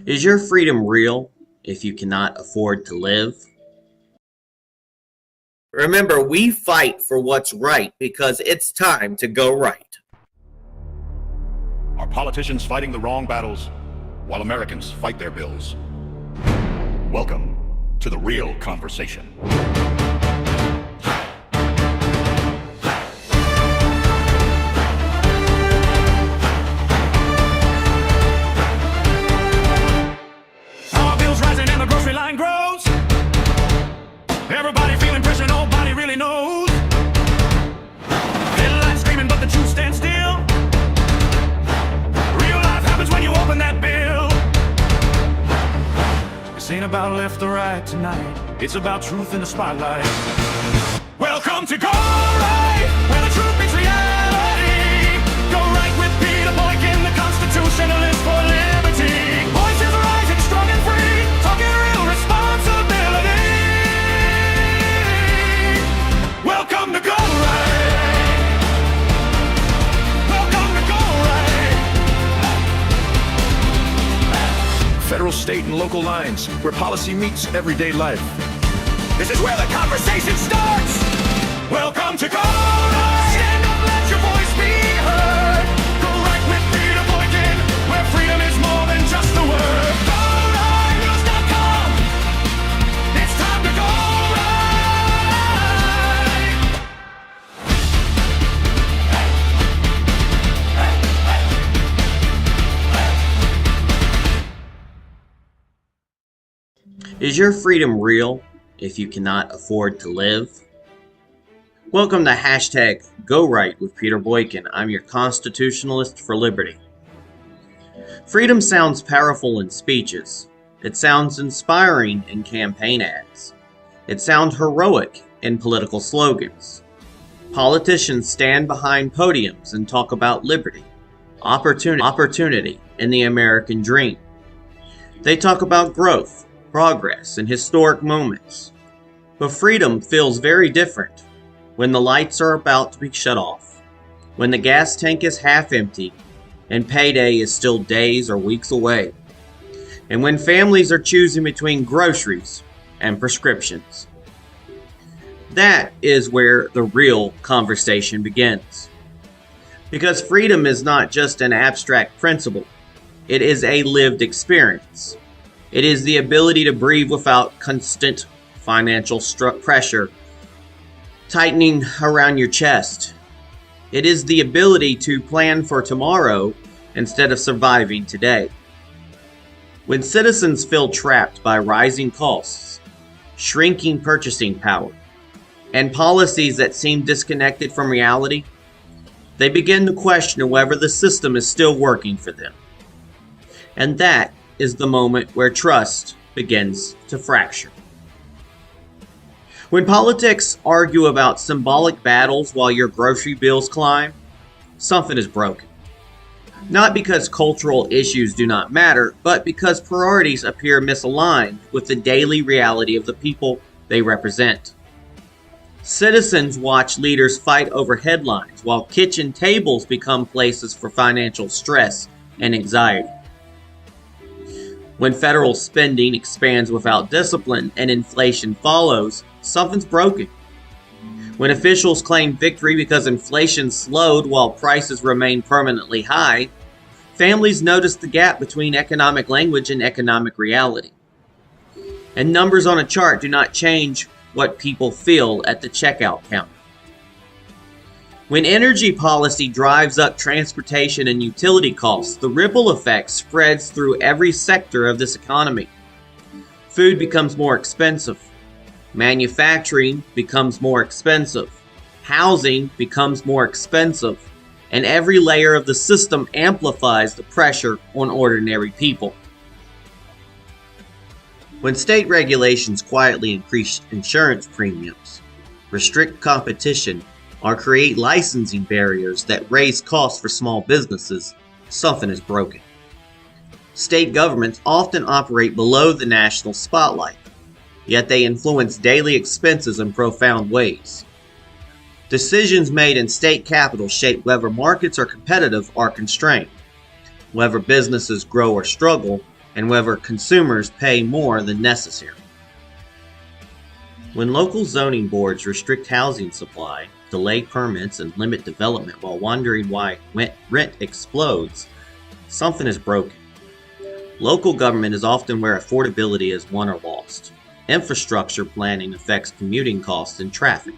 Is your freedom real if you cannot afford to live? Remember, we fight for what's right because it's time to go right. Are politicians fighting the wrong battles while Americans fight their bills? Welcome to the real conversation. Our bills rising and the grocery line grows. Everybody feeling pressure, nobody really knows. Headlines screaming, but the truth stands still. Real life happens when you open that bill. This ain't about left or right tonight. It's about truth in the spotlight. Welcome to Go Right, where the truth meets reality. Go right with Peter Boykin, the Constitutionalist for liberty. Voices rising strong and free, talking real responsibility. Welcome to Go Right. Welcome to Go Right. Federal, state, and local lines, where policy meets everyday life. This is where the conversation starts. Welcome to Go Right. Stand up, let your voice be heard. Go right with Peter Boykin, where freedom is more than just a word. GoRightNews.com. It's time to go right. Is your freedom real if you cannot afford to live? Welcome to hashtag Go Right with Peter Boykin. I'm your Constitutionalist for liberty. Freedom sounds powerful in speeches. It sounds inspiring in campaign ads. It sounds heroic in political slogans. Politicians stand behind podiums and talk about liberty, opportunity, and the American dream. They talk about growth, progress, and historic moments. But freedom feels very different when the lights are about to be shut off, when the gas tank is half empty, and payday is still days or weeks away, and when families are choosing between groceries and prescriptions. That is where the real conversation begins. Because freedom is not just an abstract principle, it is a lived experience. It is the ability to breathe without constant financial pressure tightening around your chest. It is the ability to plan for tomorrow instead of surviving today. When citizens feel trapped by rising costs, shrinking purchasing power, and policies that seem disconnected from reality, they begin to question whether the system is still working for them. And that is the moment where trust begins to fracture. When politics argue about symbolic battles while your grocery bills climb, something is broken. Not because cultural issues do not matter, but because priorities appear misaligned with the daily reality of the people they represent. Citizens watch leaders fight over headlines while kitchen tables become places for financial stress and anxiety. When federal spending expands without discipline and inflation follows, something's broken. When officials claim victory because inflation slowed while prices remain permanently high, families notice the gap between economic language and economic reality. And numbers on a chart do not change what people feel at the checkout counter. When energy policy drives up transportation and utility costs, the ripple effect spreads through every sector of this economy. Food becomes more expensive. Manufacturing becomes more expensive. Housing becomes more expensive. And every layer of the system amplifies the pressure on ordinary people. When state regulations quietly increase insurance premiums, restrict competition, or create licensing barriers that raise costs for small businesses, something is broken. State governments often operate below the national spotlight, yet they influence daily expenses in profound ways. Decisions made in state capitals shape whether markets are competitive or constrained, whether businesses grow or struggle, and whether consumers pay more than necessary. When local zoning boards restrict housing supply, delay permits, and limit development while wondering why rent explodes, something is broken. Local government is often where affordability is won or lost. Infrastructure planning affects commuting costs and traffic.